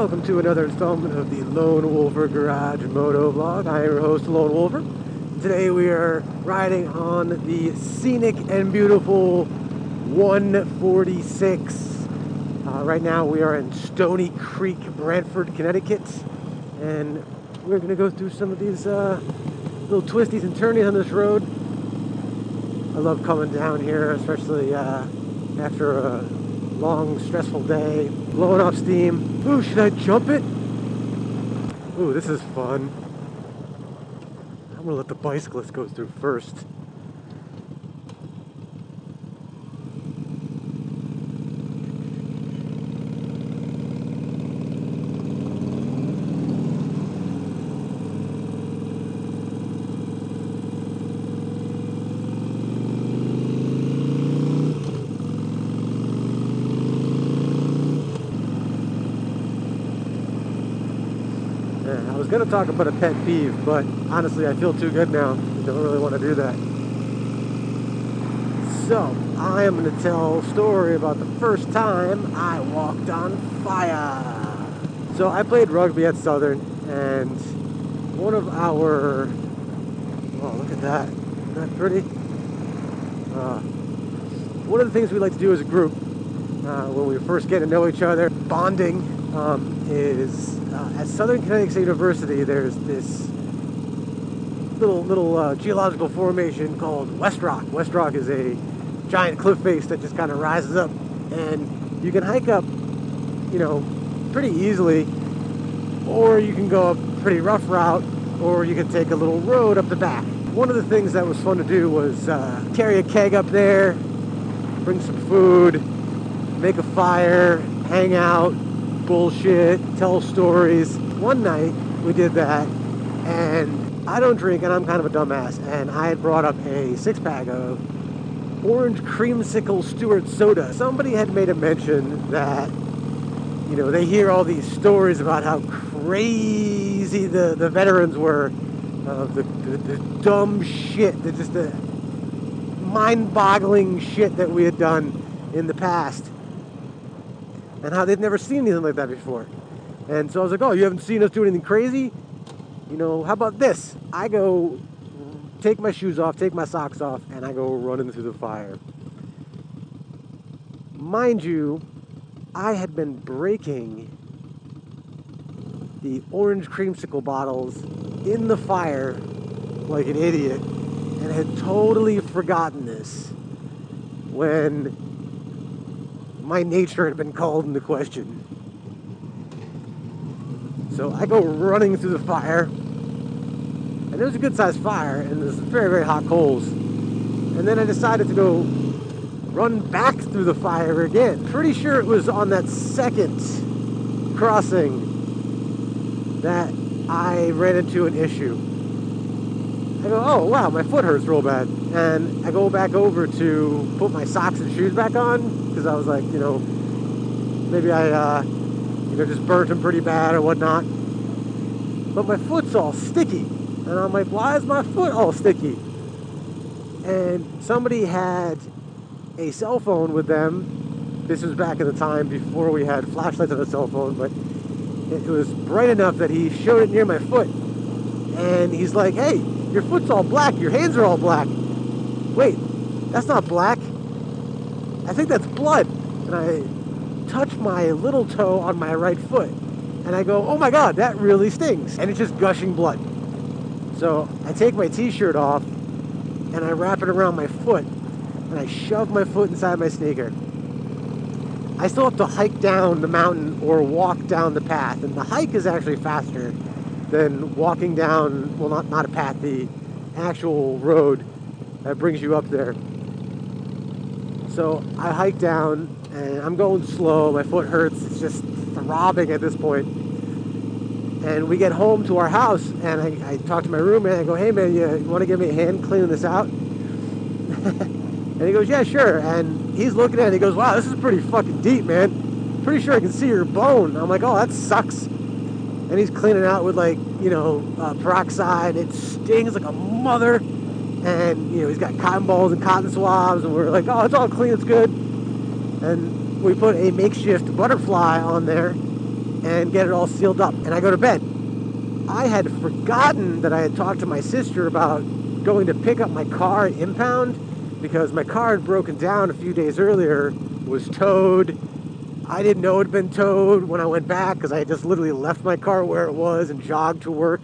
Welcome to another installment of the Lone Wolfer Garage Moto Vlog. I am your host, Lone Wolfer. Today we are riding on the scenic and beautiful 146. Right now we are in Stony Creek, Brantford, Connecticut, and we're going to go through some of these little twisties and turnies on this road. I love coming down here, especially after a long, stressful day, blowing off steam. Ooh, should I jump it? Ooh, this is fun. I'm gonna let the bicyclist go through first. I was going to talk about a pet peeve, but honestly I feel too good now. I don't really want to do that. So, I am going to tell a story about the first time I walked on fire. So, I played rugby at Southern, and one of our... Oh, look at that. Isn't that pretty? One of the things we like to do as a group, when we first get to know each other, bonding, is... at Southern Connecticut University, there's this little geological formation called West Rock. West Rock is a giant cliff face that just kind of rises up, and you can hike up, pretty easily, or you can go a pretty rough route, or you can take a little road up the back. One of the things that was fun to do was carry a keg up there, bring some food, make a fire, hang out, bullshit, tell stories. One night we did that, and I don't drink, and I'm kind of a dumbass, and I had brought up a 6-pack of orange creamsicle Stewart soda. Somebody had made a mention that, they hear all these stories about how crazy the veterans were, the dumb shit, the mind-boggling shit that we had done in the past, and how they'd never seen anything like that before. And so I was like, oh, you haven't seen us do anything crazy? How about this? I go take my shoes off, take my socks off, and I go running through the fire. Mind you, I had been breaking the orange creamsicle bottles in the fire like an idiot, and had totally forgotten this when my nature had been called into question. So I go running through the fire, and it was a good sized fire, and there's very, very hot coals. And then I decided to go run back through the fire again. Pretty sure it was on that second crossing that I ran into an issue. I go, oh wow, my foot hurts real bad. And I go back over to put my socks and shoes back on, because I was like, maybe I, just burnt them pretty bad or whatnot. But my foot's all sticky. And I'm like, why is my foot all sticky? And somebody had a cell phone with them. This was back in the time before we had flashlights on the cell phone, but it was bright enough that he showed it near my foot. And he's like, hey, your foot's all black, your hands are all black. Wait, that's not black. I think that's blood. And I touch my little toe on my right foot, and I go, oh my god, that really stings. And it's just gushing blood. So I take my t-shirt off, and I wrap it around my foot, and I shove my foot inside my sneaker. I still have to hike down the mountain or walk down the path, and the hike is actually faster than walking down, well, not a path, the actual road that brings you up there. So I hike down, and I'm going slow, my foot hurts, it's just throbbing at this point. And we get home to our house, and I talk to my roommate, and I go, hey man, you want to give me a hand cleaning this out? And he goes, yeah, sure. And he's looking at it, and he goes, wow, this is pretty fucking deep, man. Pretty sure I can see your bone. I'm like, oh, that sucks. And he's cleaning out with peroxide. It stings like a mother. And, he's got cotton balls and cotton swabs, and we're like, oh, it's all clean, it's good. And we put a makeshift butterfly on there, and get it all sealed up, and I go to bed. I had forgotten that I had talked to my sister about going to pick up my car at impound, because my car had broken down a few days earlier, was towed. I didn't know it had been towed when I went back, because I had just literally left my car where it was and jogged to work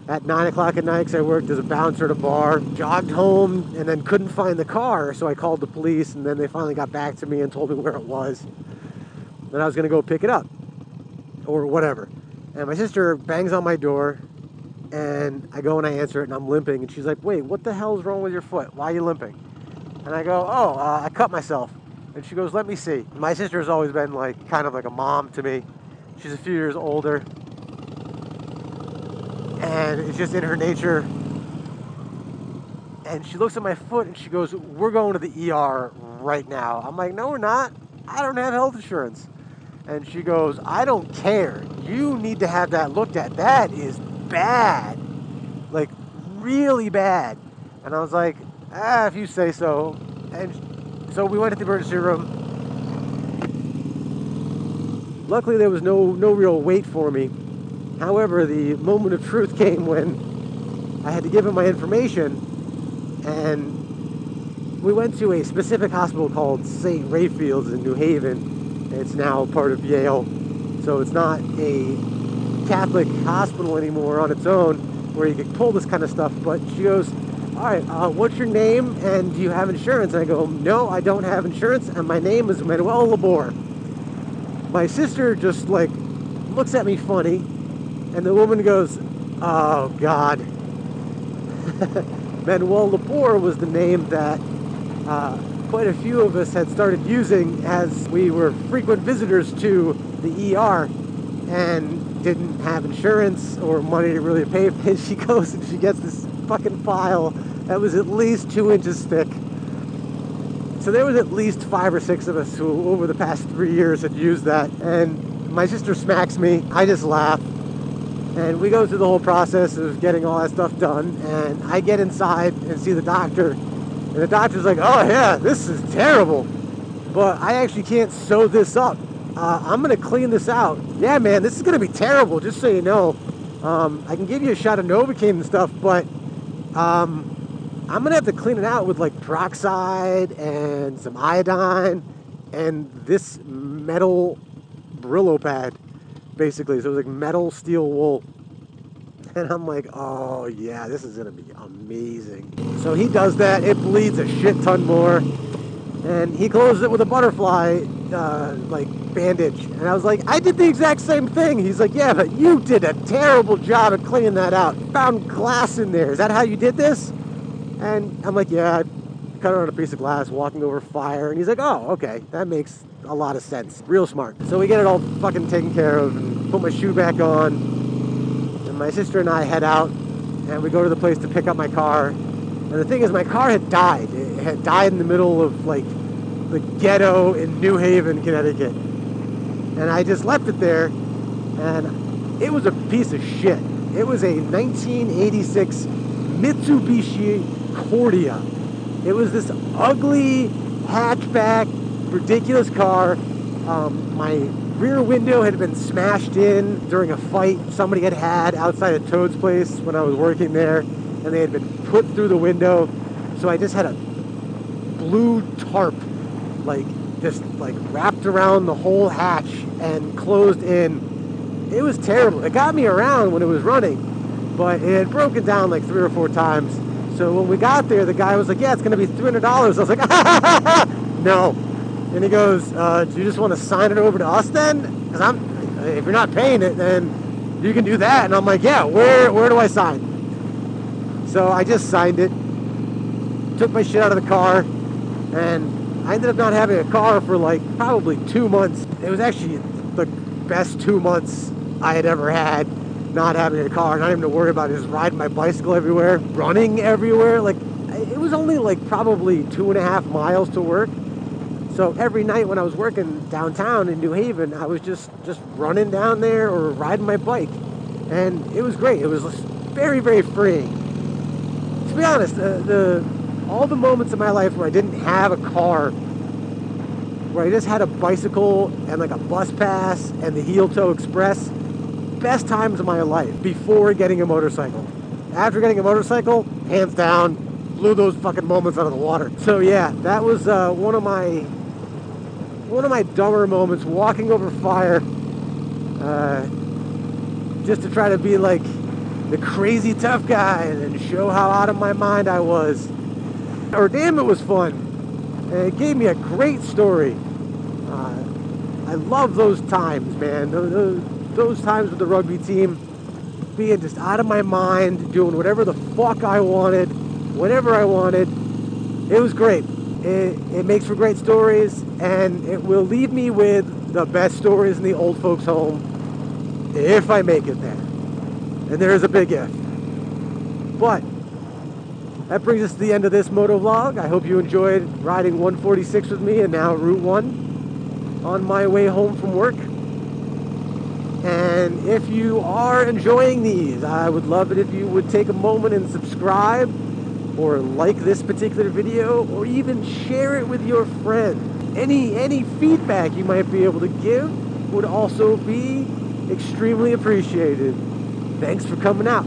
at 9 o'clock at night, because I worked as a bouncer at a bar. Jogged home and then couldn't find the car, so I called the police, and then they finally got back to me and told me where it was. Then I was going to go pick it up, or whatever. And my sister bangs on my door, and I go and I answer it, and I'm limping, and she's like, wait, what the hell's wrong with your foot? Why are you limping? And I go, I cut myself. And she goes, let me see. My sister has always been like kind of like a mom to me. She's a few years older, and it's just in her nature. And she looks at my foot and she goes, we're going to the ER right now. I'm like, no, we're not. I don't have health insurance. And she goes, I don't care. You need to have that looked at. That is bad. Like, really bad. And I was like, if you say so. And so we went to the emergency room. Luckily, there was no real wait for me. However, the moment of truth came when I had to give him my information. And we went to a specific hospital called St. Rayfield's in New Haven. It's now part of Yale, so it's not a Catholic hospital anymore on its own where you can pull this kind of stuff. But she goes, all right, what's your name and do you have insurance? And I go, no, I don't have insurance, and my name is Lola Born. My sister just like looks at me funny, and the woman goes, oh God. Lola Born was the name that quite a few of us had started using as we were frequent visitors to the ER and didn't have insurance or money to really pay. And she goes and she gets this fucking file that was at least 2 inches thick. So there was at least 5 or 6 of us who over the past 3 years had used that. And my sister smacks me. I just laugh. And we go through the whole process of getting all that stuff done. And I get inside and see the doctor. And the doctor's like, oh yeah, this is terrible, but I actually can't sew this up. I'm going to clean this out. Yeah, man, this is going to be terrible, just so you know. I can give you a shot of Novocain and stuff, but I'm going to have to clean it out with like peroxide and some iodine and this metal Brillo pad, basically. So it was like metal steel wool. And I'm like, oh yeah, this is gonna be amazing. So he does that, it bleeds a shit ton more. And he closes it with a butterfly, like bandage. And I was like, I did the exact same thing. He's like, yeah, but you did a terrible job at cleaning that out. Found glass in there, is that how you did this? And I'm like, yeah, I cut it on a piece of glass, walking over fire. And he's like, oh, okay, that makes a lot of sense. Real smart. So we get it all fucking taken care of and put my shoe back on. My sister and I head out, and we go to the place to pick up my car. And the thing is, my car had died. It had died in the middle of, like, the ghetto in New Haven, Connecticut. And I just left it there, and it was a piece of shit. It was a 1986 Mitsubishi Cordia. It was this ugly hatchback, ridiculous car. My rear window had been smashed in during a fight somebody had outside of Toad's place when I was working there, and they had been put through the window. So I just had a blue tarp, like, just like wrapped around the whole hatch and closed in. It was terrible. It got me around when it was running, but it had broken down like 3 or 4 times. So when we got there, the guy was like, yeah, it's going to be $300. I was like, no. And he goes, do you just want to sign it over to us then? Because if you're not paying it, then you can do that. And I'm like, yeah, where do I sign? So I just signed it, took my shit out of the car, and I ended up not having a car for like probably 2 months. It was actually the best 2 months I had ever had, not having a car, not even to worry about it, just riding my bicycle everywhere, running everywhere. Like, it was only like probably 2.5 miles to work. So every night when I was working downtown in New Haven, I was just running down there or riding my bike. And it was great. It was very, very freeing. To be honest, all the moments in my life where I didn't have a car where I just had a bicycle and like a bus pass and the heel toe express. Best times of my life before getting a motorcycle. After getting a motorcycle, hands down, blew those fucking moments out of the water. So yeah, that was one of my dumber moments, walking over fire, just to try to be like the crazy tough guy and show how out of my mind I was. Or damn, it was fun. And it gave me a great story. I love those times, man. Those times with the rugby team, being just out of my mind, doing whatever the fuck I wanted, whenever I wanted. It was great. It makes for great stories, and it will leave me with the best stories in the old folks' home if I make it there. And there is a big if. But that brings us to the end of this moto vlog. I hope you enjoyed riding 146 with me and now Route 1 on my way home from work. And if you are enjoying these, I would love it if you would take a moment and subscribe or like this particular video or even share it with your friend. Any feedback you might be able to give would also be extremely appreciated. Thanks for coming out.